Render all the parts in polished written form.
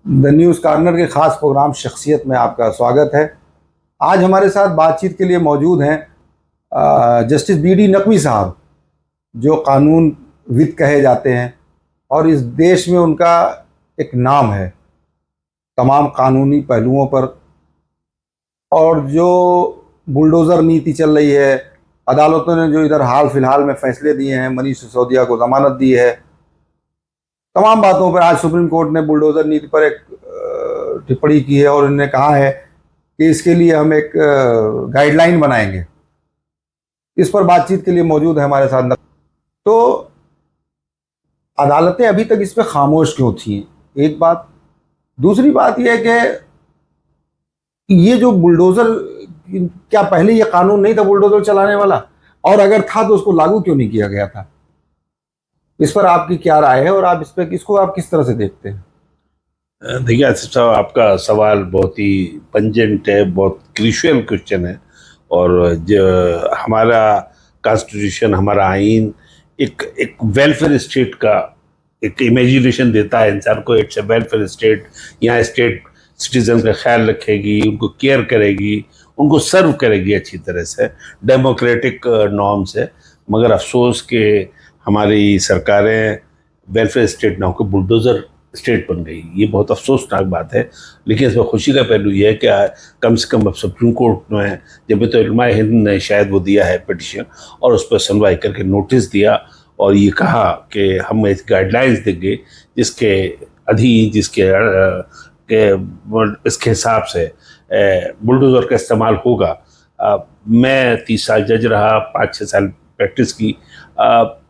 The news corner के ख़ास programme शख्सियत में आपका स्वागत है। आज हमारे साथ बातचीत के लिए मौजूद हैं जस्टिस बी.डी. नकवी साहब, जो कानूनविद कहे जाते हैं और इस देश में उनका एक नाम है तमाम कानूनी पहलुओं पर। और जो बुलडोज़र नीति चल रही है, अदालतों ने जो इधर हाल फिलहाल में फैसले दिए हैं, मनीष सिसोदिया को ज़मानत दी है, तमाम बातों पर आज सुप्रीम कोर्ट ने बुलडोज़र नीति पर एक टिप्पणी की है और उन्होंने कहा है कि इसके लिए हम एक गाइडलाइन बनाएंगे। इस पर बातचीत के लिए मौजूद है हमारे साथ। तो अदालतें अभी तक इस पर खामोश क्यों थी, एक बात। दूसरी बात यह है कि ये जो बुलडोज़र, क्या पहले ये कानून नहीं था बुलडोज़र चलाने वाला? और अगर था तो उसको लागू क्यों नहीं किया गया था? इस पर आपकी क्या राय है और आप इस पर इसको आप किस तरह से देखते हैं? देखिए आसिफ साहब, आपका सवाल बहुत ही पंजेंट है, बहुत क्रूशियल क्वेश्चन है। और जो हमारा कॉन्स्टिट्यूशन, हमारा आइन एक वेलफेयर स्टेट का एक इमेजिनेशन देता है इंसान को। It's a welfare state. यहाँ स्टेट सिटीजन का ख्याल रखेगी, उनको केयर करेगी, उनको सर्व करेगी अच्छी तरह से, डेमोक्रेटिक नॉर्म्स है। मगर अफसोस के हमारी सरकारें वेलफेयर स्टेट ना होकर बुलडोज़र स्टेट बन गई। ये बहुत अफसोसनाक बात है। लेकिन इसमें खुशी का पहलू ये है कि कम से कम अब सुप्रीम कोर्ट में जब तो उलमा हिंद ने शायद वो दिया है पिटिशन, और उस पर सुनवाई करके नोटिस दिया और ये कहा कि हम एक गाइडलाइंस देंगे जिसके अधीन इसके हिसाब से बुलडोज़र का इस्तेमाल होगा। मैं 30 साल जज रहा, 5-6 साल प्रैक्टिस की।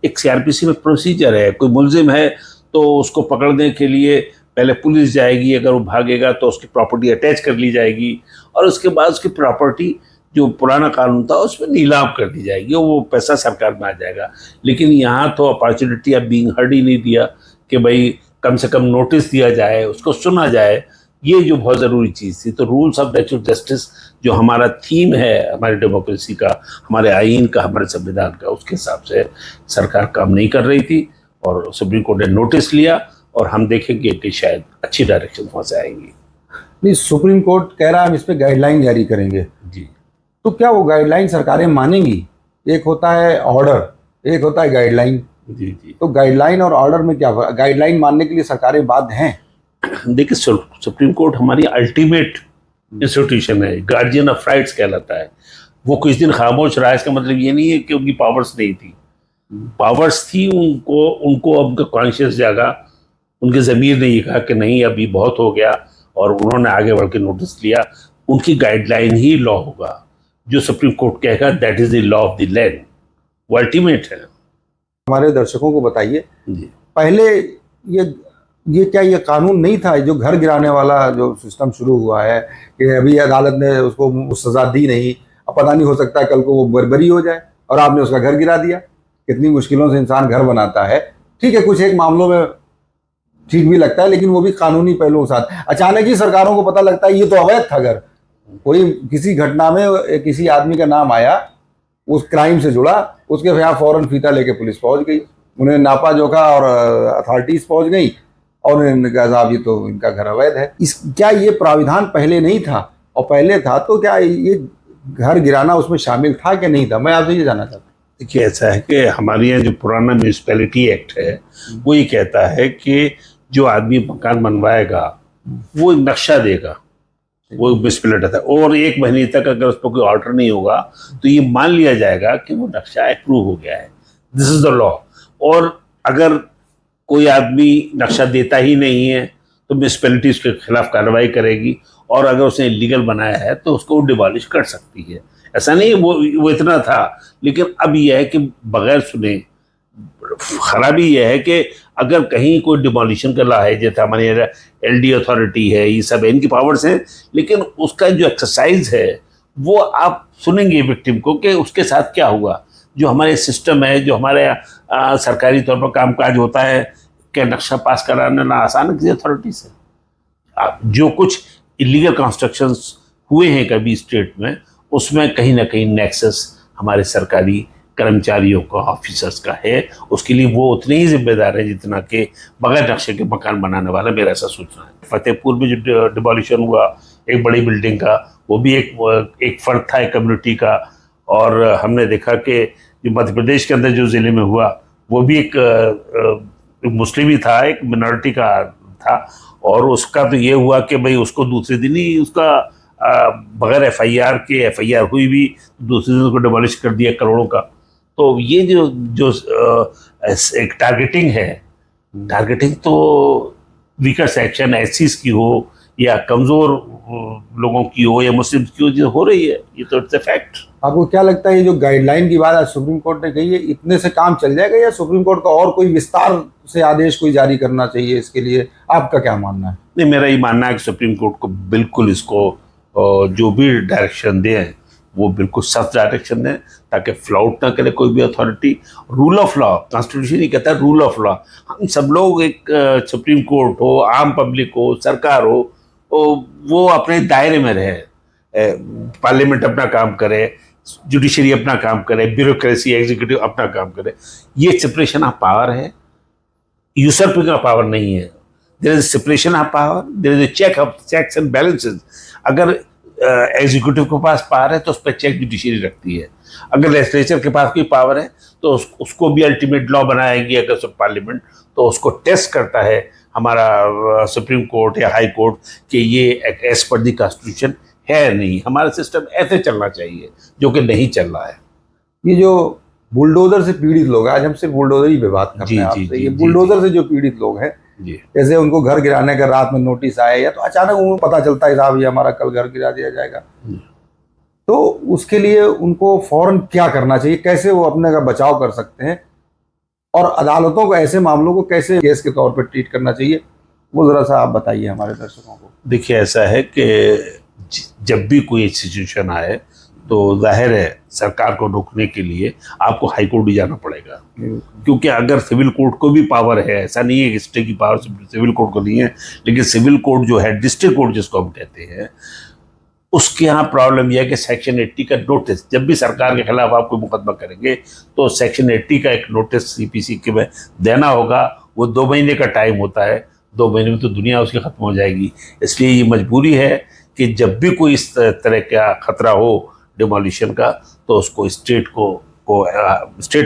एक सीआरपीसी में प्रोसीजर है, कोई मुलजिम है तो उसको पकड़ने के लिए पहले पुलिस जाएगी, अगर वो भागेगा तो उसकी प्रॉपर्टी अटैच कर ली जाएगी और उसके बाद उसकी प्रॉपर्टी जो पुराना कानून था उसमें नीलाम कर दी जाएगी और वो पैसा सरकार में आ जाएगा। लेकिन यहाँ तो opportunity of being heard he नहीं दिया कि भाई कम से कम नोटिस दिया जाए, उसको सुना जाए। ये जो बहुत ज़रूरी चीज़ थी। तो रूल्स ऑफ नेचुरल जस्टिस जो हमारा थीम है, हमारी डेमोक्रेसी का, हमारे आइन का, हमारे संविधान का, उसके हिसाब से सरकार काम नहीं कर रही थी और सुप्रीम कोर्ट ने नोटिस लिया और हम देखेंगे कि शायद अच्छी डायरेक्शन वहाँ से आएंगी। नहीं, सुप्रीम कोर्ट कह रहा है हम इस पर गाइडलाइन जारी करेंगे जी। तो क्या वो गाइडलाइन सरकारें मानेंगी? एक होता है ऑर्डर, एक होता है गाइडलाइन। जी जी। तो गाइडलाइन और ऑर्डर में क्या? गाइडलाइन मानने के लिए सरकारें बाध्य हैं? देखिए, सुप्रीम कोर्ट हमारी अल्टीमेट इंस्टीट्यूशन है, गार्जियन ऑफ राइट्स कहलाता है। वो कुछ दिन खामोश रहा, इसका मतलब ये नहीं है कि उनकी पावर्स नहीं थी। पावर्स थी, उनको अब कॉन्शियस जागा, उनके ज़मीर ने ये कहा कि नहीं अभी बहुत हो गया और उन्होंने आगे बढ़ के नोटिस लिया। उनकी गाइडलाइन ही लॉ होगा। जो सुप्रीम कोर्ट कहेगा that is the law of the land, वो अल्टीमेट है। हमारे दर्शकों को बताइए, जी। पहले ये क्या ये कानून नहीं था जो घर गिराने वाला जो सिस्टम शुरू हुआ है कि अभी अदालत ने उसको सजा दी नहीं, अब पता नहीं हो सकता है कल को वो बरी हो जाए और आपने उसका घर गिरा दिया। कितनी मुश्किलों से इंसान घर बनाता है। ठीक है, कुछ एक मामलों में ठीक भी लगता है, लेकिन वो भी कानूनी पहलुओं के साथ। अचानक ही सरकारों को पता लगता है ये तो अवैध था घर। कोई किसी घटना में किसी आदमी का नाम आया, उस क्राइम से जुड़ा, उसके यहाँ फौरन फीता लेके पुलिस पहुंच गई, उन्हें नापा जोखा और अथॉरिटीज पहुंच गई और उन्होंने कहा साहब ये तो इनका घर अवैध है। क्या ये प्राविधान पहले नहीं था? और पहले था तो क्या ये घर गिराना उसमें शामिल था कि नहीं था? मैं आपसे ये जानना चाहता हूँ। देखिए, ऐसा है कि हमारे यहाँ जो पुराना म्यूनिसिपैलिटी एक्ट है वो ये कहता है कि जो आदमी मकान बनवाएगा वो एक नक्शा देगा, वो म्यूनिसिपैलिटी था, और 1 महीने तक अगर उस पर कोई ऑर्डर नहीं होगा तो ये मान लिया जाएगा कि वो नक्शा अप्रूव हो गया है। This is the law. और अगर कोई आदमी नक्शा देता ही नहीं है तो म्यूनिसिपैलिटी उसके खिलाफ कार्रवाई करेगी, और अगर उसने इलीगल बनाया है तो उसको डिमॉलिश कर सकती है। ऐसा नहीं वो इतना था। लेकिन अब यह है कि बगैर सुने, खराबी यह है कि अगर कहीं कोई डिमोलिशन कर रहा है, जैसे हमारे एलडी अथॉरिटी है, ये सब इनकी पावर्स हैं, लेकिन उसका जो एक्सरसाइज है वो आप सुनेंगे विक्टिम को कि उसके साथ क्या हुआ। जो हमारे सिस्टम है, जो हमारे सरकारी तौर पर कामकाज होता है कि नक्शा पास कराना ना आसान है किसी अथॉरिटी से। जो कुछ इलीगल कंस्ट्रक्शंस हुए हैं कभी स्टेट में, उसमें कहीं ना कहीं नेक्सस हमारे सरकारी कर्मचारियों का, ऑफिसर्स का है, उसके लिए वो उतने ही जिम्मेदार है जितना कि बगैर नक्शे के मकान बनाने वाला, मेरा ऐसा सोचना है। फतेहपुर में जो डिमोलिशन हुआ एक बड़ी बिल्डिंग का, वो भी एक फर्द था एक कम्युनिटी का। और हमने देखा कि जो मध्य प्रदेश के अंदर जो ज़िले में हुआ वो भी एक मुस्लिम ही था, एक मिनॉरिटी का था, और उसका तो ये हुआ कि भाई उसको दूसरे दिन ही उसका बगैर एफआईआर के, एफआईआर हुई भी, दूसरे दिन उसको डिमोलिश कर दिया करोड़ों का। तो ये जो जो एक टारगेटिंग है, टारगेटिंग तो वीकर सेक्शन एससीज की हो या कमज़ोर लोगों की हो या मुस्लिम की हो, जो हो रही है, ये तो इट्स ए फैक्ट। आपको क्या लगता है ये जो गाइडलाइन की बात आज सुप्रीम कोर्ट ने कही है, इतने से काम चल जाएगा या सुप्रीम कोर्ट का और कोई विस्तार से आदेश कोई जारी करना चाहिए इसके लिए? आपका क्या मानना है? नहीं, मेरा ये मानना है कि सुप्रीम कोर्ट को बिल्कुल इसको जो भी डायरेक्शन दें वो बिल्कुल सख्त डायरेक्शन दें, ताकि फ्लाउट ना करे कोई भी authority. Rule of law, constitution ही कहता है रूल ऑफ लॉ। हम सब लोग, एक सुप्रीम कोर्ट हो, आम पब्लिक हो, सरकार हो, वो अपने दायरे में रहे, पार्लियामेंट अपना काम करे, जुडिशरी अपना काम करे, ब्यूरोक्रेसी एग्जीक्यूटिव अपना काम करे। ये सेपरेशन ऑफ पावर है, यूसर्पिंग का पावर नहीं है। There is separation of power, there is checks and balances. अगर एग्जीक्यूटिव के पास पावर है तो उस पर चेक जुडिशरी रखती है। अगर लेजिस्लेचर के पास कोई पावर है तो उसको भी अल्टीमेट लॉ बनाएगी। अगर सब पार्लियामेंट तो उसको टेस्ट करता है हमारा सुप्रीम कोर्ट या हाई कोर्ट कि ये एज पर दी कॉन्स्टिट्यूशन है नहीं। हमारा सिस्टम ऐसे चलना चाहिए, जो कि नहीं चल रहा है। ये जो बुलडोजर से पीड़ित लोग हैं, आज हम सिर्फ बुलडोजर ही पे बात कर रहे हैं आपसे, ये बुलडोजर से जो पीड़ित लोग हैं, जैसे उनको घर गिराने का रात में नोटिस आया या तो अचानक उनको पता चलता है साहब ये हमारा कल घर गिरा दिया जाएगा, तो उसके लिए उनको फौरन क्या करना चाहिए? कैसे वो अपने का बचाव कर सकते हैं? और अदालतों को ऐसे मामलों को कैसे केस के तौर पर ट्रीट करना चाहिए, वो जरा सा आप बताइए हमारे दर्शकों को। देखिए, ऐसा है कि जब भी कोई सिचुएशन आए तो जाहिर है सरकार को रोकने के लिए आपको हाई कोर्ट भी जाना पड़ेगा, क्योंकि अगर सिविल कोर्ट को भी पावर है, ऐसा नहीं है कि स्टे की पावर सिविल कोर्ट को नहीं है, लेकिन सिविल कोर्ट जो है, डिस्ट्रिक्ट कोर्ट जिसको हम कहते हैं, उसके यहाँ प्रॉब्लम यह है कि सेक्शन 80 का नोटिस, जब भी सरकार के खिलाफ आप कोई मुकदमा करेंगे तो सेक्शन 80 का एक नोटिस सीपीसी के में देना होगा। वो 2 महीने का टाइम होता है, 2 महीने में तो दुनिया उसकी ख़त्म हो जाएगी। इसलिए ये मजबूरी है कि जब भी कोई इस तरह का खतरा हो डिमोलिशन का, तो उसको स्टेट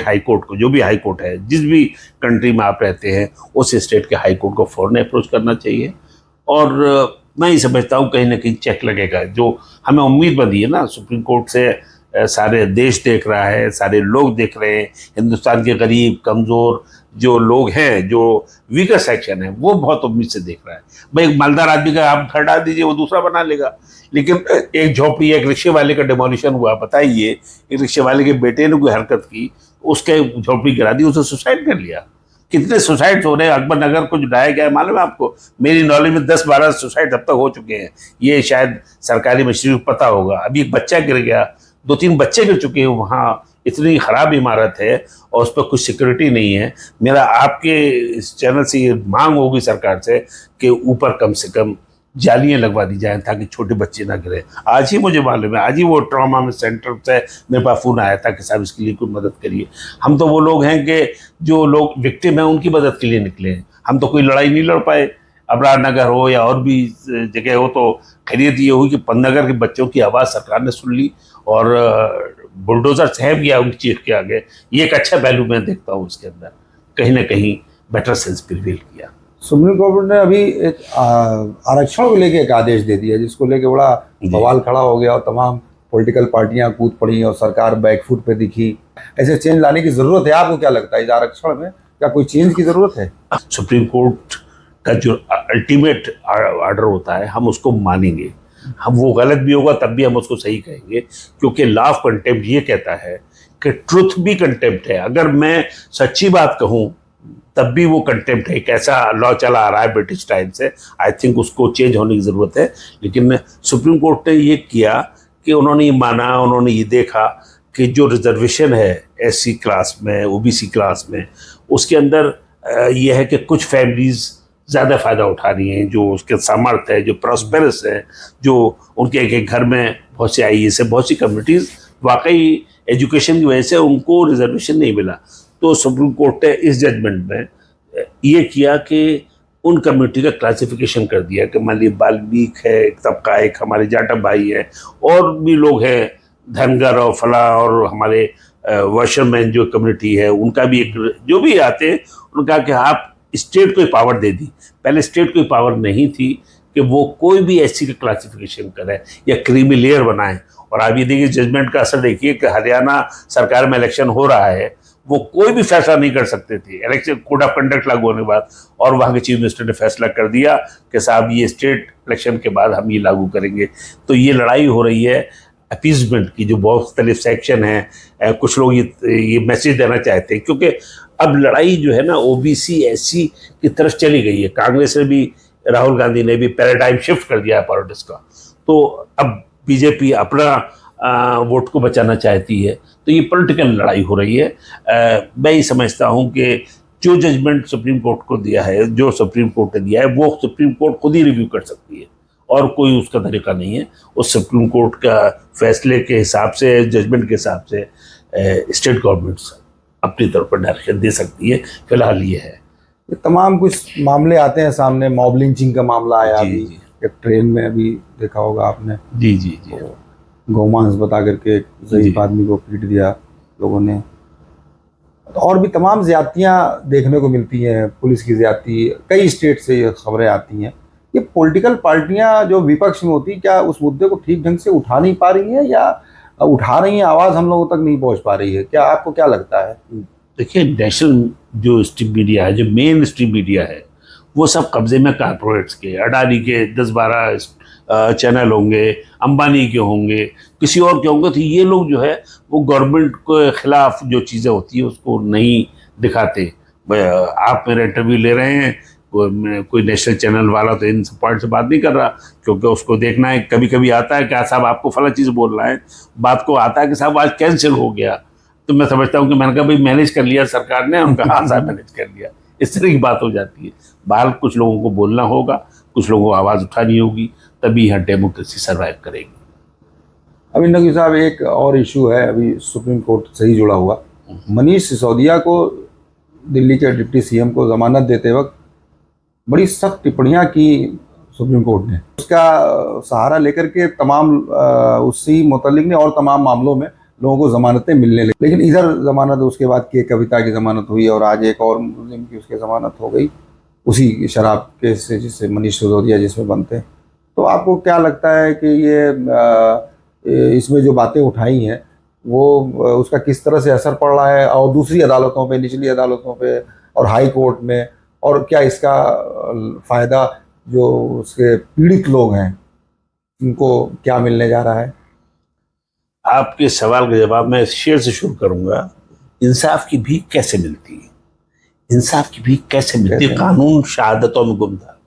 हाई कोर्ट को, जो भी हाई कोर्ट है, जिस भी कंट्री में आप रहते हैं, उस स्टेट के हाई कोर्ट को फ़ौरन अप्रोच करना चाहिए। और मैं ये समझता हूँ कहीं ना कहीं चेक लगेगा, जो हमें उम्मीद बंधी है ना सुप्रीम कोर्ट से। सारे देश देख रहा है, सारे लोग देख रहे हैं, हिंदुस्तान के गरीब कमज़ोर जो लोग हैं, जो वीकर सेक्शन है, वो बहुत उम्मीद से देख रहा है। भाई एक मालदार आदमी का आप घर डाल दीजिए, वो दूसरा बना लेगा, लेकिन एक झोपड़ी, एक रिक्शे वाले का डिमोलिशन हुआ, बताइए, एक रिक्शे वाले के बेटे ने कोई हरकत की, उसके झोपड़ी गिरा दी, उसने सुसाइड कर लिया। कितने सुसाइड हो रहे हैं? अकबर नगर को जो ढाया गया है, मालूम है आपको? मेरी नॉलेज में 10-12 सुसाइड अब तक हो चुके हैं। ये शायद सरकारी मशीनरी को पता होगा। अभी एक बच्चा गिर गया, 2-3 बच्चे गिर चुके हैं वहाँ। इतनी ख़राब इमारत है और उस पर कुछ सिक्योरिटी नहीं है। मेरा आपके इस चैनल से ये मांग होगी सरकार से कि ऊपर कम से कम जालियाँ लगवा दी जाएं, ताकि छोटे बच्चे ना गिरे। आज ही मुझे मालूम है, आज ही वो ट्रॉमा में सेंटर से मेरे पास फ़ोन आया था कि साहब इसके लिए कोई मदद करिए। हम तो वो लोग हैं कि जो लोग विक्टिम हैं उनकी मदद के लिए निकले हैं। हम तो कोई लड़ाई नहीं लड़ पाए। अबरार नगर हो या और भी जगह हो, तो खैरियत ये हुई कि पन्नगर के बच्चों की आवाज़ सरकार ने सुन ली और बुलडोजर सहम गया उनकी चीख के आगे। ये एक अच्छा पहलू मैं देखता हूँ उसके अंदर, कहीं ना कहीं बेटर सेंस प्रिवेल किया। सुप्रीम कोर्ट ने अभी एक आरक्षण को लेके एक आदेश दे दिया, जिसको लेके बड़ा बवाल खड़ा हो गया और तमाम पॉलिटिकल पार्टियां कूद पड़ी और सरकार बैकफुट पे दिखी। ऐसे चेंज लाने की जरूरत है? आपको क्या लगता है, इस आरक्षण में क्या कोई चेंज की जरूरत है? सुप्रीम कोर्ट का जो अल्टीमेट ऑर्डर होता है हम उसको मानेंगे। हम वो गलत भी होगा तब भी हम उसको सही कहेंगे, क्योंकि लॉ ऑफ कंटेम्प्ट ये कहता है कि ट्रुथ भी कंटेम्प्ट है। अगर मैं सच्ची बात कहूँ तब भी वो कंटेम्प्ट है। एक ऐसा लॉ चला आ रहा है ब्रिटिश टाइम से, आई थिंक उसको चेंज होने की ज़रूरत है। लेकिन सुप्रीम कोर्ट ने ये किया कि उन्होंने ये माना, उन्होंने ये देखा कि जो रिजर्वेशन है एससी क्लास में, ओबीसी क्लास में, उसके अंदर ये है कि कुछ फैमिलीज़ ज़्यादा फ़ायदा उठा रही हैं, जो उसके सामर्थ्य है, जो प्रॉस्पेरस है, जो उनके एक घर में बहुत से आईएएस है, बहुत सी कम्युनिटीज़ वाकई एजुकेशन की वजह से उनको रिजर्वेशन नहीं मिला। तो सुप्रीम कोर्ट ने इस जजमेंट में ये किया कि उन कम्युनिटी का क्लासिफिकेशन कर दिया कि मान ली बाल्मीक है एक तबका, एक हमारे जाटव भाई है, और भी लोग हैं धनगर और फला, और हमारे वॉशरमैन जो कम्युनिटी है उनका भी एक, जो भी आते हैं उनका कि आप स्टेट को पावर दे दी। पहले स्टेट को पावर नहीं थी कि वो कोई भी एससी का क्लासिफिकेशन करे या क्रीमी लेयर बनाए। और आप ये देखिए जजमेंट का असर देखिए कि हरियाणा सरकार में इलेक्शन हो रहा है, वो कोई भी फैसला नहीं कर सकते थे इलेक्शन कोड ऑफ कंडक्ट लागू होने के बाद, और वहाँ के चीफ मिनिस्टर ने फैसला कर दिया कि साहब ये स्टेट इलेक्शन के बाद हम ये लागू करेंगे। तो ये लड़ाई हो रही है अपीजमेंट की, जो बहुत मुख्तलिफ सेक्शन है। कुछ लोग ये मैसेज देना चाहते हैं, क्योंकि अब लड़ाई जो है ना ओबीसी एससी की तरफ चली गई है। कांग्रेस ने भी, राहुल गांधी ने भी पैराडाइम शिफ्ट कर दिया है पॉलिटिक्स का। तो अब बीजेपी अपना वोट को बचाना चाहती है, तो ये पॉलिटिकल लड़ाई हो रही है। मैं ये समझता हूँ कि जो जजमेंट सुप्रीम कोर्ट को दिया है, जो सुप्रीम कोर्ट ने दिया है, वो सुप्रीम कोर्ट खुद ही रिव्यू कर सकती है और कोई उसका तरीका नहीं है। उस सुप्रीम कोर्ट का फैसले के हिसाब से, जजमेंट के हिसाब से स्टेट गवर्नमेंट्स अपनी तरफ पर डायरेक्शन दे सकती है। फिलहाल ये है। ये तमाम कुछ मामले आते हैं सामने। मॉब लिंचिंग का मामला आया अभी, एक ट्रेन में अभी देखा होगा आपने। जी जी जी। गौमांस बता करके एक ज़ईफ आदमी को पीट दिया लोगों ने। और भी तमाम ज़्यादतियाँ देखने को मिलती हैं, पुलिस की ज़्यादती, कई स्टेट से ये खबरें आती हैं। ये पॉलिटिकल पार्टियाँ जो विपक्ष में होती, क्या उस मुद्दे को ठीक ढंग से उठा नहीं पा रही है, या उठा रही हैं आवाज़ हम लोगों तक नहीं पहुँच पा रही है? क्या आपको क्या लगता है? देखिए, नेशनल जो स्ट्रीम मीडिया है, जो मेन स्ट्रीम मीडिया है, वो सब कब्जे में कारपोरेट्स के, अडानी के 10-12 चैनल होंगे, अंबानी के होंगे, किसी और के होंगे। तो ये लोग जो है वो गवर्नमेंट के खिलाफ जो चीज़ें होती है उसको नहीं दिखाते। आप मेरा इंटरव्यू ले रहे हैं, कोई नेशनल चैनल वाला तो इन पॉइंट से बात नहीं कर रहा, क्योंकि उसको देखना है। कभी कभी आता है क्या साहब आपको फला चीज़ बोलना है, बात को आता है कि साहब आज कैंसिल हो गया, तो मैं समझता हूँ कि मैंने कहा भाई मैनेज कर लिया सरकार ने, उनका हाँ साहब मैनेज कर लिया। इस तरह की बात हो जाती है। बाहर कुछ लोगों को बोलना होगा, कुछ लोगों को आवाज़ उठानी होगी, तभी यहाँ डेमोक्रेसी सर्वाइव करेगी। अभी नकवी साहब, एक और इशू है अभी सुप्रीम कोर्ट से ही जुड़ा हुआ। मनीष सिसोदिया को, दिल्ली के डिप्टी सीएम को जमानत देते वक्त बड़ी सख्त टिप्पणियां की सुप्रीम कोर्ट ने। उसका सहारा लेकर के तमाम उससे मुतल्लिक ने और तमाम मामलों में लोगों को जमानतें मिलने लगी। लेकिन इधर जमानत, उसके बाद के कविता की जमानत हुई, और आज एक और मुस्लिम की उसकी जमानत हो गई उसी शराब केस से जिससे मनीष सिसोदिया जिसमें बनते हैं। तो आपको क्या लगता है कि ये इसमें जो बातें उठाई हैं वो उसका किस तरह से असर पड़ रहा है, और दूसरी अदालतों पे, निचली अदालतों पे और हाई कोर्ट में, और क्या इसका फ़ायदा जो उसके पीड़ित लोग हैं उनको क्या मिलने जा रहा है? आपके सवाल का जवाब मैं शेर से शुरू करूंगा। इंसाफ की भीख कैसे मिलती है? इंसाफ की भीख कैसे मिलती है? कानून शहादतों में गुम था।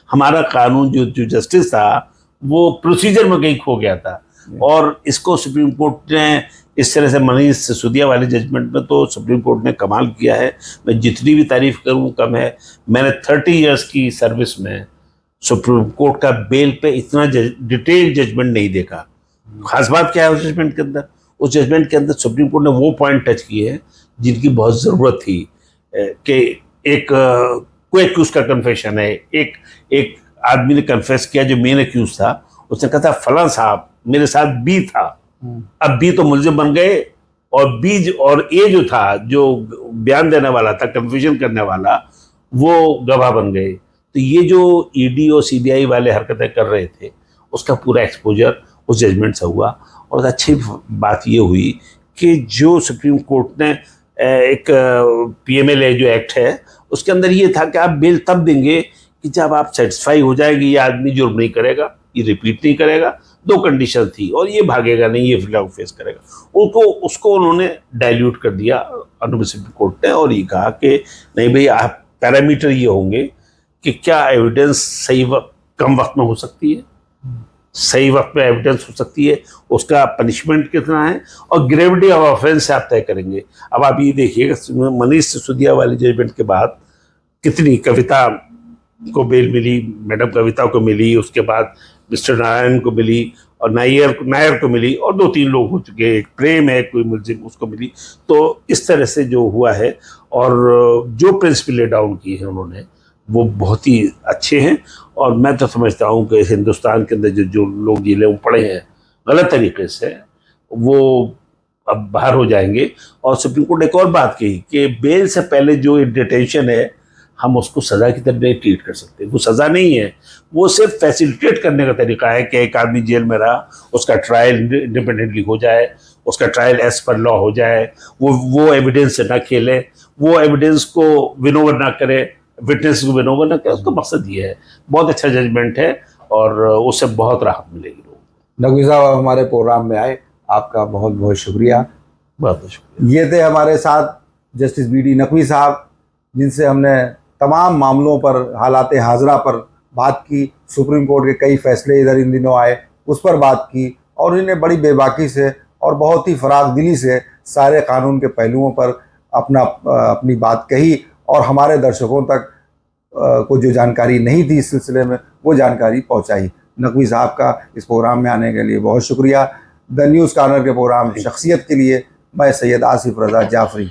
हमारा कानून जो जस्टिस था वो प्रोसीजर में कहीं खो गया था, और इसको सुप्रीम कोर्ट ने इस तरह से मनीष सिसोदिया वाले जजमेंट में तो सुप्रीम कोर्ट ने कमाल किया है। मैं जितनी भी तारीफ करूं कम है। मैंने 30 इयर्स की सर्विस में सुप्रीम कोर्ट का बेल पे इतना डिटेल जजमेंट नहीं देखा। खास बात क्या है उस जजमेंट के अंदर? उस जजमेंट के अंदर सुप्रीम कोर्ट ने वो पॉइंट टच किए हैं जिनकी बहुत ज़रूरत थी। कि एक कोई एक्यूज का कन्फेशन है, एक आदमी ने कन्फेस किया जो मेन एक्यूज था। उसने कहा था फलां साहब मेरे साथ बी था, अब बी तो मुलजिम बन गए, और बी और ए जो था, जो बयान देने वाला था, कन्फ्यूजन करने वाला, वो गवाह बन गए। तो ये जो ईडी और सीबीआई वाले हरकतें कर रहे थे उसका पूरा एक्सपोजर उस जजमेंट से हुआ। और अच्छी बात ये हुई कि जो सुप्रीम कोर्ट ने एक पीएमएलए जो एक्ट है उसके अंदर ये था कि आप बेल तब देंगे कि जब आप सेटिस्फाई हो जाएगी ये आदमी जुर्म नहीं करेगा, ये रिपीट नहीं करेगा। 2 कंडीशन थी, और ये भागेगा नहीं, ये फिलहाल फेस करेगा। उसको उन्होंने डाइल्यूट कर दिया ऑनरेबल सुप्रीम कोर्ट ने, और ये कहा कि नहीं भाई, आप पैरामीटर ये होंगे कि क्या एविडेंस सही कम वक्त में हो सकती है, सही वक्त में एविडेंस हो सकती है, उसका पनिशमेंट कितना है, और ग्रेविटी ऑफ ऑफेंस आप तय करेंगे। अब आप ये देखिएगा मनीष सिसोदिया वाली जजमेंट के बाद कितनी कविता को बेल मिली, मैडम कविता को मिली, उसके बाद मिस्टर नारायण को मिली, और नायर को मिली, और 2-3 लोग हो चुके हैं, एक प्रेम है कोई मुलजिम, उसको मिली। तो इस तरह से जो हुआ है, और जो प्रिंसिपल ले डाउन की है उन्होंने, वो बहुत ही अच्छे हैं। और मैं तो समझता हूँ कि हिंदुस्तान के अंदर जो लोग जिले में पड़े हैं गलत तरीके से, वो अब बाहर हो जाएंगे। और सुप्रीम कोर्ट ने एक और बात कही कि बेल से पहले जो डिटेंशन है, हम उसको सज़ा की तरह नहीं ट्रीट कर सकते। वो सज़ा नहीं है, वो सिर्फ फैसिलिटेट करने का तरीका है कि एक आदमी जेल में रहा, उसका ट्रायल इंडिपेंडेंटली हो जाए, उसका ट्रायल एज पर लॉ हो जाए, वो एविडेंस से ना खेले, वो एविडेंस को विनोवर ना करे, विटनेस को विनोवर ना करे। उसका मकसद ये है। बहुत अच्छा जजमेंट है, और उससे बहुत राहत मिलेगी लोगों को। नकवी साहब हमारे प्रोग्राम में आए, आपका बहुत बहुत शुक्रिया। बहुत बहुत शुक्रिया। ये थे हमारे साथ जस्टिस BD नकवी साहब, जिनसे हमने तमाम मामलों पर, हालात हाजरा पर बात की। सुप्रीम कोर्ट के कई फैसले इधर इन दिनों आए, उस पर बात की, और उन्होंने बड़ी बेबाकी से और बहुत ही फराग दिली से सारे कानून के पहलुओं पर अपनी बात कही, और हमारे दर्शकों तक को जो जानकारी नहीं थी इस सिलसिले में, वो जानकारी पहुंचाई। नकवी साहब का इस प्रोग्राम में आने के लिए बहुत शुक्रिया। द न्यूज़ कॉर्नर के प्रोग्राम शख्सियत के लिए मैं सैयद आसिफ रज़ा जाफरी।